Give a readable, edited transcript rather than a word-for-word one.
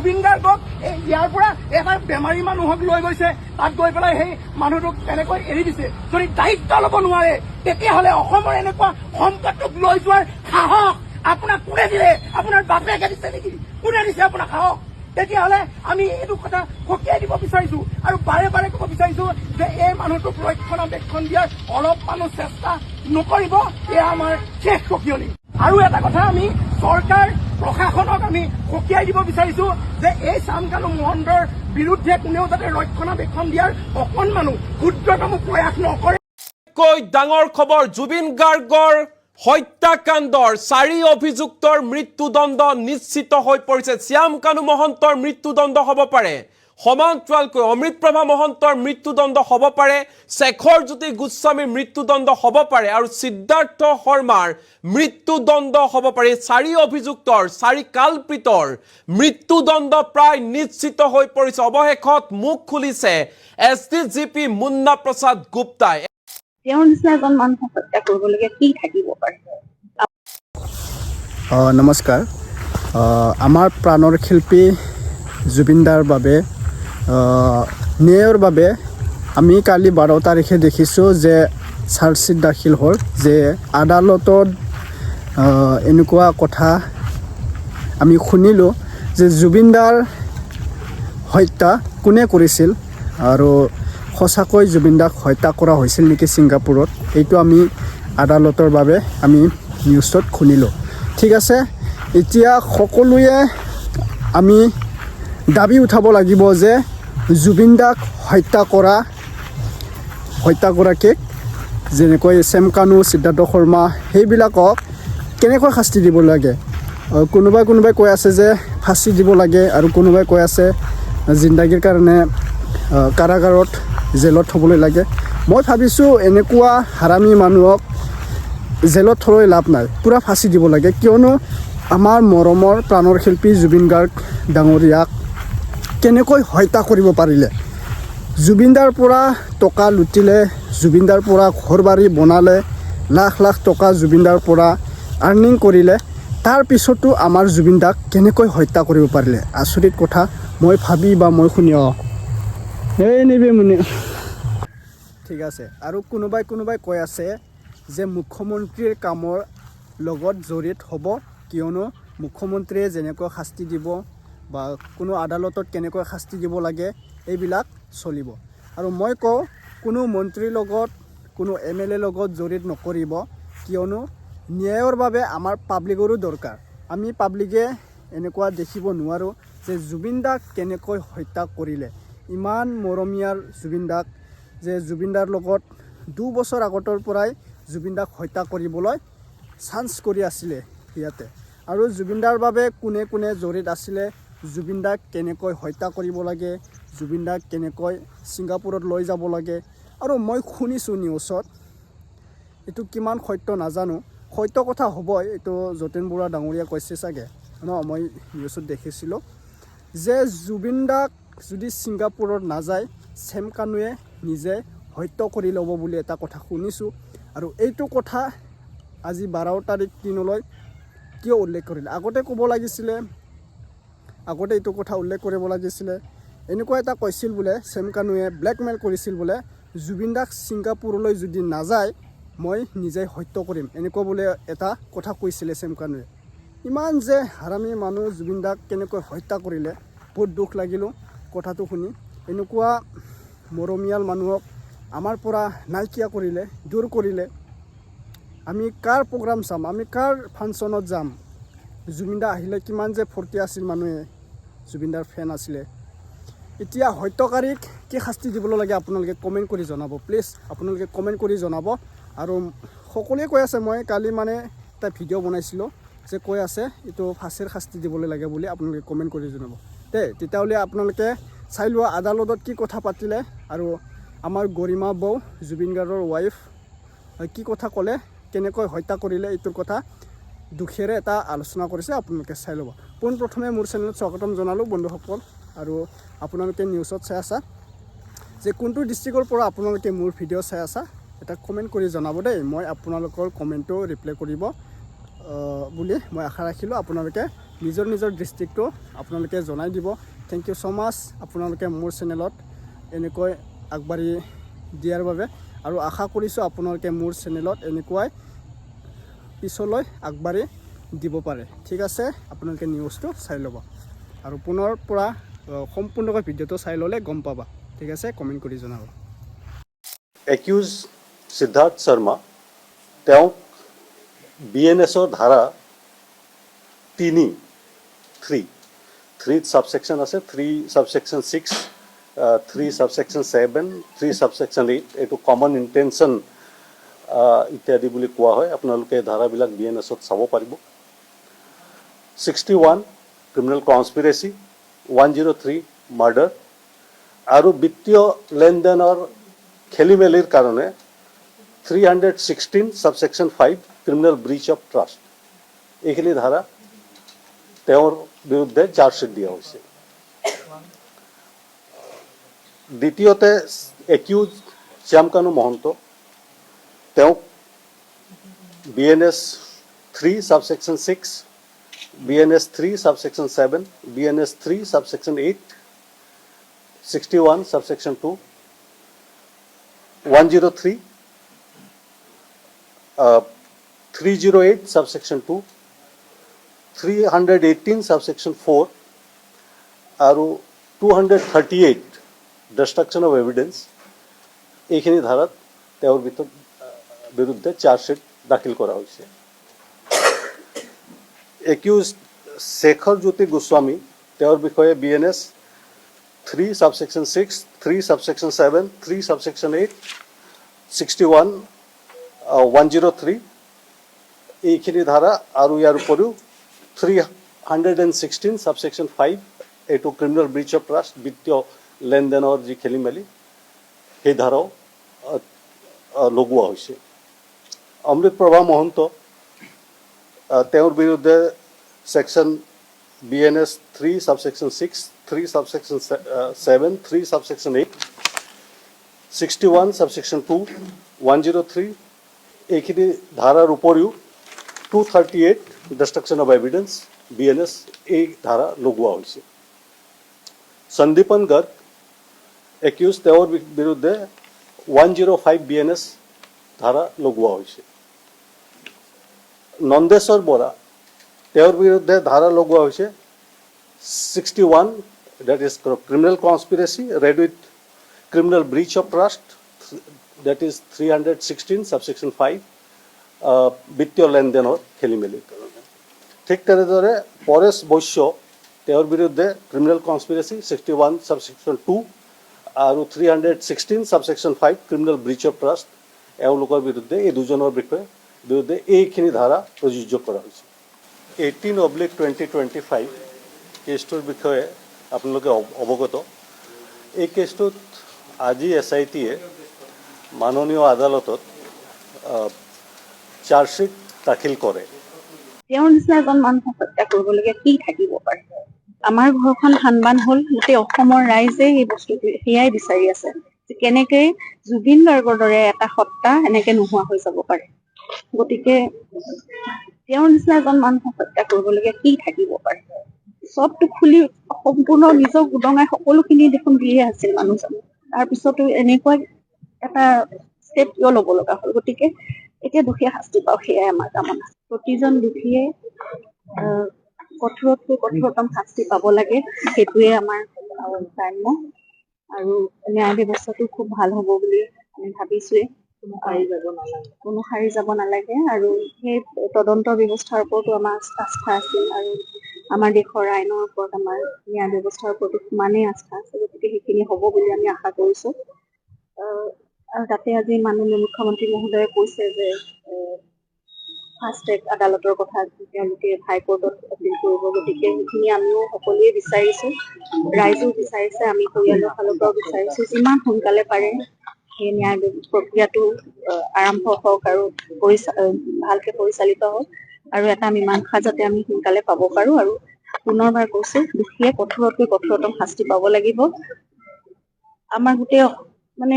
জুবিন গাৰ্গক ইয়াৰ পৰা এটা বেমাৰী মানুহক লৈ গৈছে, তাত গৈ পেলাই সেই মানুহটোক তেনেকৈ এৰি দিছে। যদি দায়িত্ব ল'ব নোৱাৰে তেতিয়াহ'লে অসমৰ এনেকুৱা সম্পদটোক লৈ যোৱাৰ সাহস আপোনাক কোনে দিলে? আপোনাৰ বাপেকে দিছে নেকি? কোনে দিছে আপোনাক সাহস? তেতিয়াহ'লে আমি এইটো কথা সকীয়াই দিব বিচাৰিছো আৰু বাৰে বাৰে ক'ব বিচাৰিছো যে এই মানুহটোক ৰক্ষণাবেক্ষণ দিয়াৰ অলপ মানুহ চেষ্টা নকৰিব। এয়া আমাৰ শেষ সকিয়নি। আৰু এটা কথা আমি চৰকাৰ প্ৰশাসনক আমি সকীয়াই দিব বিচাৰিছো যে এই শ্যামকানু মহন্তৰ বিৰুদ্ধে কোনেও যাতে ৰক্ষণাবেক্ষণ দিয়াৰ অকণমানো ক্ষুদ্ৰতম প্ৰয়াস নকৰে। ডাঙৰ খবৰ, জুবিন গাৰ্গৰ হত্যাকাণ্ডৰ 4 অভিযুক্তৰ মৃত্যুদণ্ড নিশ্চিত হৈ পৰিছে। শ্যামকানু মহন্তৰ মৃত্যুদণ্ড হ'ব পাৰে, সমান্তৰালকৈ অমৃতপ্ৰভা মহন্তৰ মৃত্যুদণ্ড হ'ব পাৰে, শেখৰজ্যোতি গোস্বামীৰ মৃত্যুদণ্ড হ'ব পাৰে আৰু সিদ্ধাৰ্থ শৰ্মাৰ মৃত্যুদণ্ড হ'ব পাৰে। 4 অভিযুক্তৰ 4 কালপ্ৰিতৰ মৃত্যুদণ্ড প্ৰায় নিশ্চিত হৈ পৰিছে। অৱশেষত মুখ খুলিছে SDGP মুন্না প্ৰসাদ গুপ্তাই। তেওঁৰ নিচিনা এজন মানুহ হত্যা কৰিবলগীয়া কি থাকিব পাৰে? নমস্কাৰ। আমাৰ প্ৰাণৰ শিল্পী জুবিনদাৰ বাবে ন্যায়ৰ বাবে আমি কালি 12 তাৰিখে দেখিছোঁ যে চাৰ্জশ্বিট দাখিল হ'ল যে আদালতত এনেকুৱা কথা আমি শুনিলোঁ যে জুবিনদাৰ হত্যা কোনে কৰিছিল আৰু সঁচাকৈ জুবিনদাক হত্যা কৰা হৈছিল নেকি ছিংগাপুৰত, এইটো আমি আদালতৰ বাবে আমি নিউজত শুনিলোঁ। ঠিক আছে, এতিয়া সকলোৱে আমি দাবী উঠাব লাগিব যে জুবিনদাক হত্যা কৰাকে যেনেকৈ শ্যামকানু, সিদ্ধাৰ্থ শৰ্মা সেইবিলাকক কেনেকৈ শাস্তি দিব লাগে। কোনোবাই কৈ আছে যে ফাঁচি দিব লাগে আৰু কোনোবাই কৈ আছে জিন্দাগীৰ কাৰণে কাৰাগাৰত জেলত থ'বলৈ লাগে। মই ভাবিছোঁ এনেকুৱা হাৰামী মানুহক জেলত থৈ লাভ নাই, পূৰা ফাঁচি দিব লাগে। কিয়নো আমাৰ মৰমৰ প্ৰাণৰ শিল্পী জুবিন গাৰ্গ ডাঙৰীয়াক কেনেকৈ হত্যা কৰিব পাৰিলে। জুবিনদাৰ পৰা টকা লুটিলে, জুবিনদাৰ পৰা ঘৰ বাৰী বনালে, লাখ লাখ টকা জুবিনদাৰ পৰা আৰ্নিং কৰিলে, তাৰ পিছতো আমাৰ জুবিনদাক কেনেকৈ হত্যা কৰিব পাৰিলে। আচৰিত কথা। মই ভাবি বা মই শুনি ঠিক আছে। আৰু কোনোবাই কৈ আছে যে মুখ্যমন্ত্ৰীৰ কামৰ লগত জড়িত হ'ব, কিয়নো মুখ্যমন্ত্ৰীয়ে যেনেকৈ শাস্তি দিব বা কোনো আদালতত কেনেকৈ শাস্তি দিব লাগে এইবিলাক চলিব। আৰু মই কওঁ কোনো মন্ত্ৰীৰ লগত কোনো MLA লগত জড়িত নকৰিব, কিয়নো ন্যায়ৰ বাবে আমাৰ পাব্লিকৰো দৰকাৰ। আমি পাব্লিকে এনেকুৱা দেখিব নোৱাৰোঁ যে জুবিনদাক কেনেকৈ হত্যা কৰিলে। ইমান মৰমীয়াল জুবিনদাক, যে জুবিনদাৰ লগত 2 বছৰ আগতৰ পৰাই জুবিনদাক হত্যা কৰিবলৈ চান্স কৰি আছিলে ইয়াতে। আৰু জুবিনদাৰ বাবে কোনে জড়িত আছিলে, জুবিনদাক কেনেকৈ হত্যা কৰিব লাগে, জুবিনদাক কেনেকৈ ছিংগাপুৰত লৈ যাব লাগে। আৰু মই শুনিছোঁ নিউজত, এইটো কিমান সত্য নাজানো, সত্য কথা হ'বই, এইটো যতীন বৰা ডাঙৰীয়া কৈছে চাগে মই নিউজত দেখিছিলোঁ যে জুবিনদাক যদি ছিংগাপুৰত নাযায় শ্যামকানুৱে নিজে হত্যা কৰি ল'ব বুলি এটা কথা শুনিছোঁ। আৰু এইটো কথা আজি 12 তাৰিখ 3 কিয় উল্লেখ কৰিলে? আগতে ক'ব লাগিছিলে, আগতে এইটো কথা উল্লেখ কৰিব লাগিছিলে। এনেকুৱা এটা কৈছিল বোলে শ্যামকানুৱে ব্লেকমেইল কৰিছিল বোলে, জুবিনদাক ছিংগাপুৰলৈ যদি নাযায় মই নিজে হত্যা কৰিম, এনেকুৱা বোলে এটা কথা কৈছিলে শ্যামকানুৱে। ইমান যে হাৰামী মানুহ জুবিনদাক কেনেকৈ হত্যা কৰিলে, বহুত দুখ লাগিলোঁ কথাটো শুনি। এনেকুৱা মৰমীয়াল মানুহক আমাৰ পৰা নাইকিয়া কৰিলে, দূৰ কৰিলে। আমি কাৰ প্ৰগ্ৰাম চাম, আমি কাৰ ফাংচনত যাম? জুবিনদা আহিলে কিমান যে ফূৰ্তি আছিল, মানুহে জুবিনদাৰ ফেন আছিলে। এতিয়া হত্যাকাৰীক কি শাস্তি দিবলৈ লাগে আপোনালোকে কমেণ্ট কৰি জনাব প্লিজ, আপোনালোকে কমেণ্ট কৰি জনাব। আৰু সকলোৱে কৈ আছে, মই কালি মানে এটা ভিডিঅ' বনাইছিলোঁ যে কৈ আছে এইটো ফাঁচীৰ শাস্তি দিবলৈ লাগে বুলি, আপোনালোকে কমেণ্ট কৰি জনাব দেই। তেতিয়াহ'লে আপোনালোকে চাই লোৱা আদালতত কি কথা পাতিলে আৰু আমাৰ গৰিমা বৌ জুবিন গাৰ্গৰ ৱাইফ কি কথা ক'লে, কেনেকৈ হত্যা কৰিলে, এইটোৰ কথা দুখেৰে এটা আলোচনা কৰিছে, আপোনালোকে চাই ল'ব। পোনপ্ৰথমে মোৰ চেনেলত স্বাগতম জনালোঁ বন্ধুসকল। আৰু আপোনালোকে নিউজত চাই আছা যে কোনটো ডিষ্ট্ৰিক্টৰ পৰা আপোনালোকে মোৰ ভিডিঅ' চাই আছা, এটা কমেণ্ট কৰি জনাব দেই। মই আপোনালোকৰ কমেণ্টটো ৰিপ্লাই কৰিব বুলি মই আশা ৰাখিলোঁ। আপোনালোকে নিজৰ নিজৰ ডিষ্ট্ৰিক্টটো আপোনালোকে জনাই দিব। থেংক ইউ ছ' মাছ আপোনালোকে মোৰ চেনেলত এনেকৈ আগবাঢ়ি দিয়াৰ বাবে, আৰু আশা কৰিছোঁ আপোনালোকে মোৰ চেনেলত এনেকুৱাই পিছলৈ আগবাঢ়ি দিব পাৰে। ঠিক আছে, আপোনালোকে নিউজটো চাই ল'ব আৰু পুনৰ পৰা সম্পূৰ্ণকৈ ভিডিঅ'টো চাই ল'লে গম পাবা। ঠিক আছে, কমেণ্ট কৰি জনাব। একিউজ সিদ্ধাৰ্থ শৰ্মা, তেওঁক BNSৰ ধাৰা 3 সাবসেকশন আছে, 3 সাবসেকশন 6, 3 সাবসেকশন 7, 3 সাবসেকশন 8, এইটো কমন ইণ্টেনশ্যন ইত্যাদি বুলি কোৱা হয়। আপোনালোকে ধাৰাবিলাক BNSত চাব পাৰিব। 61 ক্ৰিমিনেল কনস্পিৰেচি, 103 মাৰ্ডাৰ আৰু বিত্তীয় লেনদেনৰ খেলি মেলিৰ কাৰণে 316 subsection 5 criminal breach of trust, এইখিনি ধাৰা তেওঁৰ বিৰুদ্ধে চাৰ্জশ্বিট দিয়া হৈছে। দ্বিতীয়তে একিউজ শ্যামকানু মহন্ত, তেওঁক BNS 3 subsection 6, BNS 3 subsection 7, BNS 3 subsection 8, 61 subsection 2, 103, 308 subsection 2, 318 subsection 4 আৰু 238 ডিষ্ট্ৰাকশ্যন অফ এভিডেন্স, এইখিনি ধাৰাত তেওঁৰ বিৰুদ্ধে চাৰ্জশ্বিট দাখিল কৰা হৈছে। একিউজ শেখৰ জ্যোতি গোস্বামী, তেওঁৰ বিষয়ে BNS 3 সাবসেকশন 6, 3 সাবসেকশন 7, 3 সাবসেকশন 8, 61, 103, এইখিনি ধাৰা আৰু ইয়াৰ উপৰিও 316 সাবসেকশন 5, এইটো ক্ৰিমিনেল ব্ৰিচ অফ ট্ৰাষ্ট, বিত্তীয় লেনদেনৰ যি খেলি মেলি, সেই ধাৰাও লগোৱা হৈছে। অমৃত প্ৰভা মহন্ত, তেওঁৰ বিৰুদ্ধে section BNS 3 subsection 6, 3 subsection 7, 3 subsection 8, 61 subsection 2, 103, এইখিনি ধাৰাৰ উপৰিও 238 ডিষ্ট্ৰাকশ্যন অফ এভিডেন্স BNS, এই ধাৰা লগোৱা হৈছে। সন্দীপন গৰ্গ একিউজ, তেওঁৰ বিৰুদ্ধে 105 BNS ধাৰা লগোৱা হৈছে। নন্দেশ্বৰ বৰা, তেওঁৰ বিৰুদ্ধে ধাৰা লগোৱা হৈছে 61, that is criminal conspiracy read with criminal breach of trust, that is 316 subsection 5, বিত্তীয় লেনদেনৰ খেলি মেলিৰ কাৰণে। ঠিক তেনেদৰে পৰেশ বৈশ্য, তেওঁৰ বিৰুদ্ধে ক্ৰিমিনেল কনস্পিৰেচি 61 সাবসেকশন 2 আৰু 316 subsection 5 criminal breach of trust, এওঁলোকৰ বিৰুদ্ধে, এই দুজনৰ বিৰুদ্ধে এইখিনি ধাৰা প্ৰযোজ্য কৰা হৈছে। 18/2025 কেছটোৰ বিষয়ে আপোনালোকে অৱগত। এই কেছটোত আজি SITয়ে মাননীয় আদালতত চাৰ্জশ্বিট দাখিল কৰে। তেওঁৰ নিচিনা এজন মানুহক হত্যা কৰিবলগীয়া কি থাকিব পাৰে? আমাৰ ঘৰখন থানবান হ'ল, গোটেই অসমৰ ৰাইজে এই বস্তুটো সেয়াই বিচাৰি আছে যে কেনেকে জুবিন গাৰ্গৰ দৰে এটা সত্তা এনেকে নোহোৱা হৈ যাব পাৰে। গতিকে তেওঁৰ নিচিনা এজন মানুহক হত্যা কৰিবলগীয়া কি থাকিব পাৰে? চবটো খুলি সম্পূৰ্ণ নিজক উদঙাই সকলোখিনি দেখোন দিয়ে আছিল মানুহজনে, তাৰপিছতো এনেকুৱা এটা ষ্টেপ কিয় ল'ব লগা হ'ল? গতিকে এতিয়া দুখীয়া শাস্তি পাওক, সেয়াই আমাৰ কামনা। প্ৰতিজন দুখীয়ে কঠোৰতকৈ কঠোৰতম শাস্তি পাব লাগে, সেইটোৱে আমাৰ কাম্য, আৰু ন্যায় ব্যৱস্থাটো খুব ভাল হ'ব বুলি আমি ভাবিছোৱে। কোনো সাৰি যাব নালাগে, আৰু সেই তদন্ত ব্যৱস্থাৰ ওপৰতো আমাৰ আস্থা আছিল, আৰু আমাৰ দেশৰ আইনৰ ওপৰত, আমাৰ ন্যায় ব্যৱস্থাৰ ওপৰতো সমানেই আস্থা আছে। গতিকে সেইখিনি হ'ব বুলি আমি আশা কৰিছো। আৰু তাতে আজি মাননীয় মুখ্যমন্ত্ৰী মহোদয়ে কৈছে যে ফাষ্ট ট্ৰেক আদালতৰ কথা তেওঁলোকে হাইকোৰ্টত এপিল কৰিব। গতিকে সেইখিনি আমিও সকলোৱে বিচাৰিছো, ৰাইজেও বিচাৰিছে, আমি পৰিয়ালৰ ফালৰ পৰাও বিচাৰিছো, যিমান সোনকালে পাৰে সেই ন্যায় প্ৰক্ৰিয়াটো আৰম্ভ হওক আৰু ভালকে পৰিচালিত হওক, আৰু এটা মীমাংসা যাতে আমি সোনকালে পাব পাৰো। আৰু পুনৰবাৰ কৈছো, দুখীয়ে কঠোৰতকৈ কঠোৰতম শাস্তি পাব লাগিব। আমাৰ গোটেই মানে